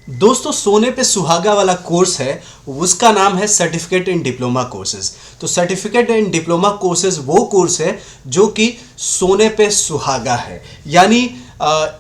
दोस्तों सोने पे सुहागा वाला कोर्स है, उसका नाम है सर्टिफिकेट इन डिप्लोमा कोर्सेज। तो सर्टिफिकेट इन डिप्लोमा कोर्सेज वो कोर्स है जो कि सोने पे सुहागा है। यानी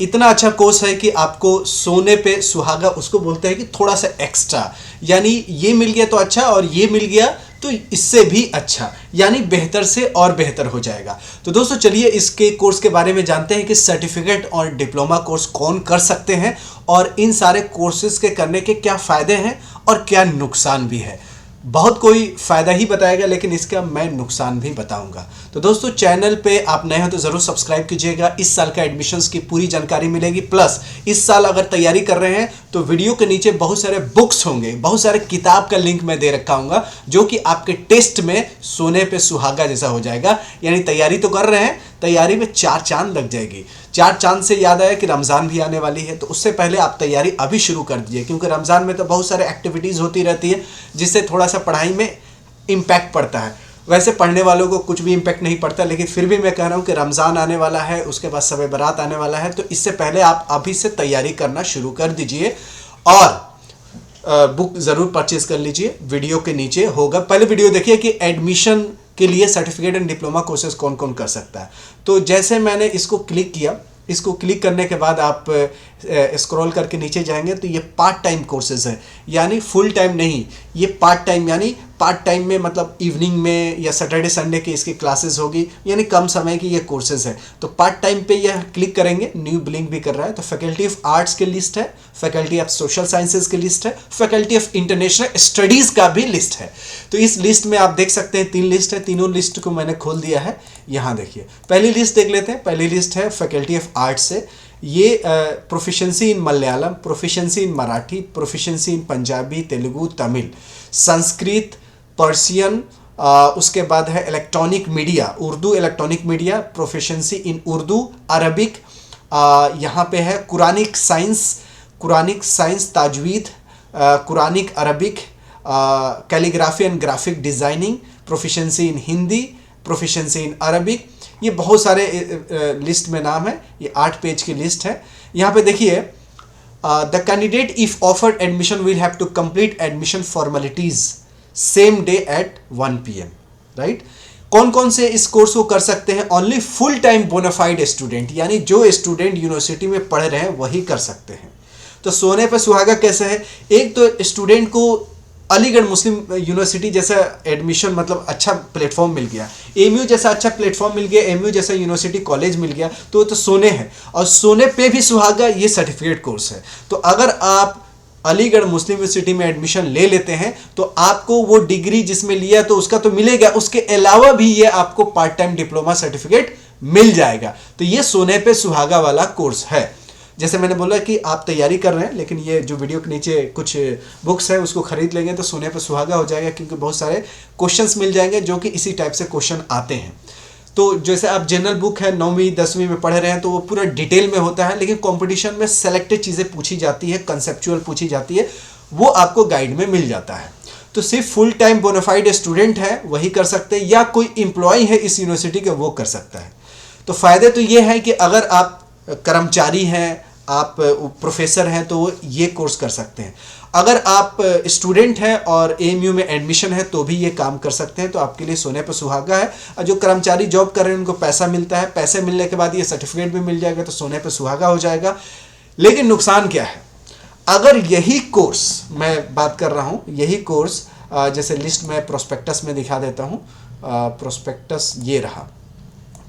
इतना अच्छा कोर्स है कि आपको सोने पे सुहागा उसको बोलते हैं कि थोड़ा सा एक्स्ट्रा, यानी ये मिल गया तो अच्छा और ये मिल गया तो इससे भी अच्छा, यानी बेहतर से और बेहतर हो जाएगा। तो दोस्तों चलिए इसके कोर्स के बारे में जानते हैं कि सर्टिफिकेट और डिप्लोमा कोर्स कौन कर सकते हैं और इन सारे कोर्सेज के करने के क्या फ़ायदे हैं और क्या नुकसान भी है। बहुत कोई फ़ायदा ही बताएगा लेकिन इसका मैं नुकसान भी बताऊंगा। तो दोस्तों चैनल पे आप नए हो तो ज़रूर सब्सक्राइब कीजिएगा। इस साल का एडमिशन्स की पूरी जानकारी मिलेगी। प्लस इस साल अगर तैयारी कर रहे हैं तो वीडियो के नीचे बहुत सारे बुक्स होंगे, बहुत सारे किताब का लिंक मैं दे रखा हूँगा जो कि आपके टेस्ट में सोने पे सुहागा जैसा हो जाएगा। यानी तैयारी तो कर रहे हैं, तैयारी में 4 चांद लग जाएगी। 4 चांद से याद आया कि रमज़ान भी आने वाली है, तो उससे पहले आप तैयारी अभी शुरू कर दीजिए, क्योंकि रमज़ान में तो बहुत सारे एक्टिविटीज़ होती रहती है जिससे थोड़ा सा पढ़ाई में इम्पैक्ट पड़ता है। वैसे पढ़ने वालों को कुछ भी इम्पैक्ट नहीं पड़ता, लेकिन फिर भी मैं कह रहा हूँ कि रमज़ान आने वाला है, उसके बाद शब बारात आने वाला है, तो इससे पहले आप अभी से तैयारी करना शुरू कर दीजिए और बुक ज़रूर परचेज कर लीजिए। वीडियो के नीचे होगा, पहले वीडियो देखिए कि एडमिशन के लिए सर्टिफिकेट एंड डिप्लोमा कोर्सेज कौन कौन कर सकता है। तो जैसे मैंने इसको क्लिक किया, इसको क्लिक करने के बाद आप स्क्रॉल करके नीचे जाएंगे तो ये पार्ट टाइम कोर्सेज है, यानी फुल टाइम नहीं, ये पार्ट टाइम, यानी पार्ट टाइम में मतलब इवनिंग में या सैटरडे संडे की इसकी क्लासेस होगी, यानी कम समय की ये कोर्सेज है। तो पार्ट टाइम पे यह क्लिक करेंगे, न्यू ब्लिंक भी कर रहा है। तो फैकल्टी ऑफ आर्ट्स की लिस्ट है, फैकल्टी ऑफ सोशल साइंसेज की लिस्ट है, फैकल्टी ऑफ इंटरनेशनल स्टडीज़ का भी लिस्ट है। तो इस लिस्ट में आप देख सकते हैं 3 लिस्ट है, तीनों लिस्ट को मैंने खोल दिया है। यहाँ देखिए पहली लिस्ट देख लेते हैं। पहली लिस्ट है फैकल्टी ऑफ आर्ट्स से, ये proficiency in Malayalam, proficiency in Marathi, proficiency in Punjabi, Telugu, Tamil, Sanskrit, Persian, उसके बाद है electronic media, Urdu electronic media, proficiency in Urdu, Arabic, यहाँ पे है कुरानिक साइंस ताजवीद, Quranic Arabic, calligraphy and graphic designing, proficiency in Hindi, proficiency in Arabic. ये बहुत सारे लिस्ट में नाम है, ये 8 पेज की लिस्ट है। यहाँ पे देखिए the candidate if offered admission will have to complete admission formalities same day at 1 PM, right. कौन कौन से इस कोर्स को कर सकते हैं? Only full time bonafide student, यानी जो स्टूडेंट यूनिवर्सिटी में पढ़ रहे हैं वही कर सकते हैं। तो सोने पे सुहागा कैसे है? एक तो स्टूडेंट को अलीगढ़ मुस्लिम यूनिवर्सिटी जैसा एडमिशन मतलब अच्छा प्लेटफॉर्म मिल गया, एमयू जैसा अच्छा प्लेटफॉर्म मिल गया, एमयू जैसा यूनिवर्सिटी कॉलेज मिल गया, तो सोने है। और सोने पे भी सुहागा ये सर्टिफिकेट कोर्स है। तो अगर आप अलीगढ़ मुस्लिम यूनिवर्सिटी में एडमिशन ले लेते हैं तो आपको वो डिग्री जिसमें लिया तो उसका तो मिलेगा, उसके अलावा भी ये आपको पार्ट टाइम डिप्लोमा सर्टिफिकेट मिल जाएगा। तो ये सोने पे सुहागा वाला कोर्स है। जैसे मैंने बोला कि आप तैयारी कर रहे हैं, लेकिन ये जो वीडियो के नीचे कुछ बुक्स है उसको खरीद लेंगे तो सोने पे सुहागा हो जाएगा, क्योंकि बहुत सारे क्वेश्चंस मिल जाएंगे जो कि इसी टाइप से क्वेश्चन आते हैं। तो जैसे आप जनरल बुक है 9वीं 10वीं में पढ़ रहे हैं तो वो पूरा डिटेल में होता है, लेकिन कंपटीशन में सेलेक्टेड चीज़ें पूछी जाती है, कंसेप्चुअल पूछी जाती है, वो आपको गाइड में मिल जाता है। तो सिर्फ फुल टाइम बोनाफाइड स्टूडेंट है वही कर सकते हैं, या कोई एम्प्लॉय है इस यूनिवर्सिटी के वो कर सकता है। तो फ़ायदे तो ये है कि अगर आप कर्मचारी हैं, आप प्रोफेसर हैं, तो ये कोर्स कर सकते हैं। अगर आप स्टूडेंट हैं और एएमयू में एडमिशन है तो भी ये काम कर सकते हैं, तो आपके लिए सोने पर सुहागा है। और जो कर्मचारी जॉब कर रहे हैं उनको पैसा मिलता है, पैसे मिलने के बाद ये सर्टिफिकेट भी मिल जाएगा, तो सोने पर सुहागा हो जाएगा। लेकिन नुकसान क्या है? अगर यही कोर्स मैं बात कर रहा हूँ, यही कोर्स जैसे लिस्ट में प्रोस्पेक्टस में दिखा देता हूँ, प्रोस्पेक्टस ये रहा,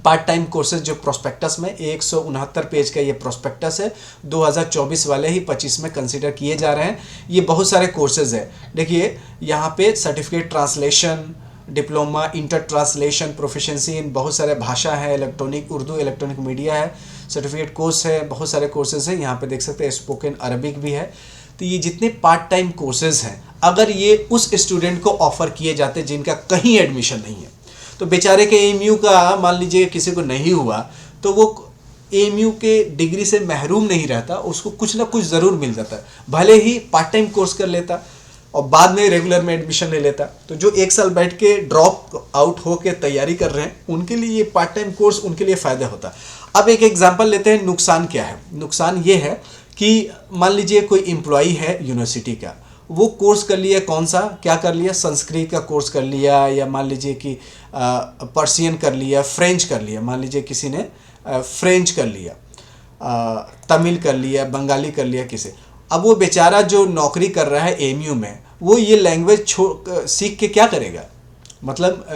पार्ट टाइम कोर्सेज जो प्रोस्पेक्टस में 169 पेज का ये प्रोस्पेक्टस है, 2024 वाले ही 25 में कंसीडर किए जा रहे हैं। ये बहुत सारे कोर्सेज है। देखिए यहाँ पे certificate translation, diploma inter translation, proficiency इन बहुत सारे भाषा है, इलेक्ट्रॉनिक उर्दू इलेक्ट्रॉनिक मीडिया है, सर्टिफिकेट कोर्स है, बहुत सारे कोर्सेज हैं। यहाँ पे देख सकते हैं स्पोकन अरबिक भी है। तो ये जितने पार्ट टाइम कोर्सेज हैं, अगर ये उस स्टूडेंट को ऑफर किए जाते जिनका कहीं एडमिशन नहीं है, तो बेचारे के एमयू का मान लीजिए किसी को नहीं हुआ तो वो एमयू के डिग्री से महरूम नहीं रहता, उसको कुछ ना कुछ ज़रूर मिल जाता, भले ही पार्ट टाइम कोर्स कर लेता और बाद में रेगुलर में एडमिशन ले लेता। तो जो 1 साल बैठ के ड्रॉप आउट हो के तैयारी कर रहे हैं उनके लिए ये पार्ट टाइम कोर्स उनके लिए फ़ायदा होता। अब एक एग्जाम्पल लेते हैं, नुकसान क्या है। नुकसान ये है कि मान लीजिए कोई एम्प्लॉई है यूनिवर्सिटी का, वो कोर्स कर लिया, कौन सा क्या कर लिया, संस्कृत का कोर्स कर लिया, या मान लीजिए कि पर्शियन कर लिया, फ्रेंच कर लिया, मान लीजिए किसी ने फ्रेंच कर लिया, तमिल कर लिया, बंगाली कर लिया किसी। अब वो बेचारा जो नौकरी कर रहा है एएमयू में, वो ये लैंग्वेज सीख के क्या करेगा? मतलब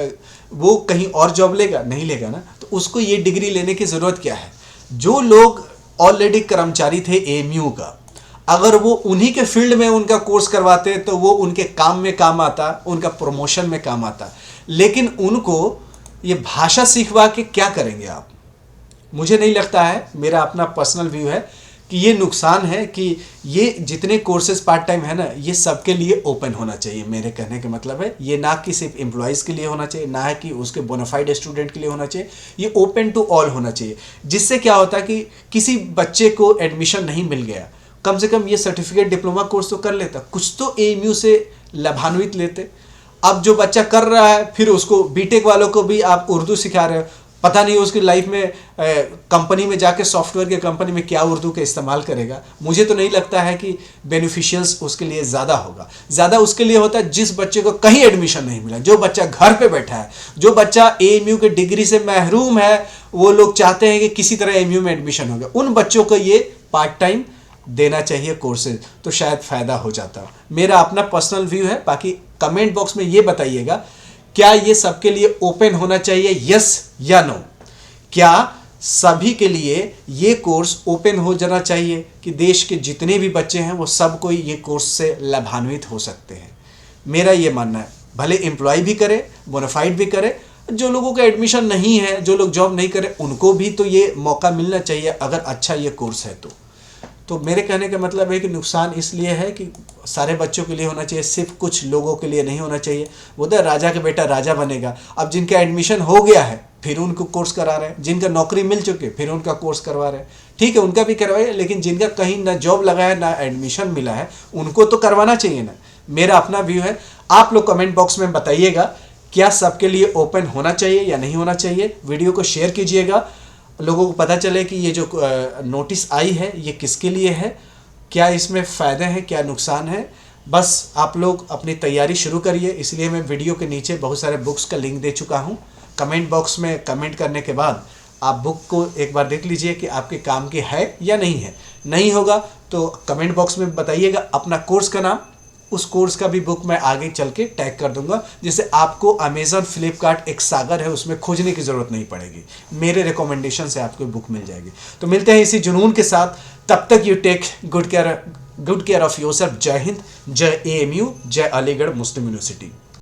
वो कहीं और जॉब लेगा? नहीं लेगा ना। तो उसको ये डिग्री लेने की ज़रूरत क्या है? जो लोग ऑलरेडी कर्मचारी थे एएमयू का, अगर वो उन्हीं के फील्ड में उनका कोर्स करवाते तो वो उनके काम में काम आता, उनका प्रमोशन में काम आता। लेकिन उनको ये भाषा सिखवा के क्या करेंगे आप? मुझे नहीं लगता है, मेरा अपना पर्सनल व्यू है कि ये नुकसान है कि ये जितने कोर्सेज पार्ट टाइम है ना, ये सबके लिए ओपन होना चाहिए। मेरे कहने का मतलब है ये ना कि सिर्फ एम्प्लॉयज़ के लिए होना चाहिए, ना है कि उसके बोनाफाइड स्टूडेंट के लिए होना चाहिए, ये ओपन टू ऑल होना चाहिए। जिससे क्या होता है कि किसी बच्चे को एडमिशन नहीं मिल गया, कम से कम ये सर्टिफिकेट डिप्लोमा कोर्स तो कर लेता, कुछ तो एएमयू से लाभान्वित लेते। अब जो बच्चा कर रहा है, फिर उसको बीटेक वालों को भी आप उर्दू सिखा रहे हो, पता नहीं उसकी लाइफ में कंपनी में जाके सॉफ्टवेयर के कंपनी में क्या उर्दू का इस्तेमाल करेगा। मुझे तो नहीं लगता है कि बेनिफिशियल्स उसके लिए ज़्यादा होगा। ज़्यादा उसके लिए होता है जिस बच्चे को कहीं एडमिशन नहीं मिला, जो बच्चा घर पे बैठा है, जो बच्चा एएमयू के डिग्री से महरूम है, वो लोग चाहते हैं कि किसी तरह एएमयू में एडमिशन हो गया, उन बच्चों को ये पार्ट टाइम देना चाहिए कोर्सेज, तो शायद फ़ायदा हो जाता। मेरा अपना पर्सनल व्यू है। बाकी कमेंट बॉक्स में ये बताइएगा, क्या ये सबके लिए ओपन होना चाहिए, यस या नो? क्या सभी के लिए ये कोर्स ओपन हो जाना चाहिए कि देश के जितने भी बच्चे हैं वो सब कोई ये कोर्स से लाभान्वित हो सकते हैं? मेरा ये मानना है, भले एम्प्लॉय भी करे, बोनाफाइड भी करे, जो लोगों का एडमिशन नहीं है, जो लोग जॉब नहीं करे, उनको भी तो ये मौका मिलना चाहिए अगर अच्छा ये कोर्स है तो मेरे कहने का मतलब है कि नुकसान इसलिए है कि सारे बच्चों के लिए होना चाहिए, सिर्फ कुछ लोगों के लिए नहीं होना चाहिए। वो तो राजा का बेटा राजा बनेगा। अब जिनका एडमिशन हो गया है फिर उनको कोर्स करा रहे हैं, जिनका नौकरी मिल चुके फिर उनका कोर्स करवा रहे हैं। ठीक है, उनका भी करवाइए, लेकिन जिनका कहीं ना जॉब लगा है ना एडमिशन मिला है, उनको तो करवाना चाहिए ना। मेरा अपना व्यू है। आप लोग कमेंट बॉक्स में बताइएगा, क्या सबके लिए ओपन होना चाहिए या नहीं होना चाहिए? वीडियो को शेयर कीजिएगा, लोगों को पता चले कि ये जो नोटिस आई है ये किसके लिए है, क्या इसमें फ़ायदे हैं, क्या नुकसान है। बस आप लोग अपनी तैयारी शुरू करिए। इसलिए मैं वीडियो के नीचे बहुत सारे बुक्स का लिंक दे चुका हूँ। कमेंट बॉक्स में कमेंट करने के बाद आप बुक को एक बार देख लीजिए कि आपके काम की है या नहीं है। नहीं होगा तो कमेंट बॉक्स में बताइएगा अपना कोर्स का नाम, उस कोर्स का भी बुक मैं आगे चल के टैग कर दूंगा, जिससे आपको अमेज़न, फ्लिपकार्ट एक सागर है उसमें खोजने की ज़रूरत नहीं पड़ेगी। मेरे रिकमेंडेशन से आपको बुक मिल जाएगी। तो मिलते हैं इसी जुनून के साथ, तब तक you take good care of yourself. जय हिंद, जय एएमयू, जय अलीगढ़ मुस्लिम यूनिवर्सिटी।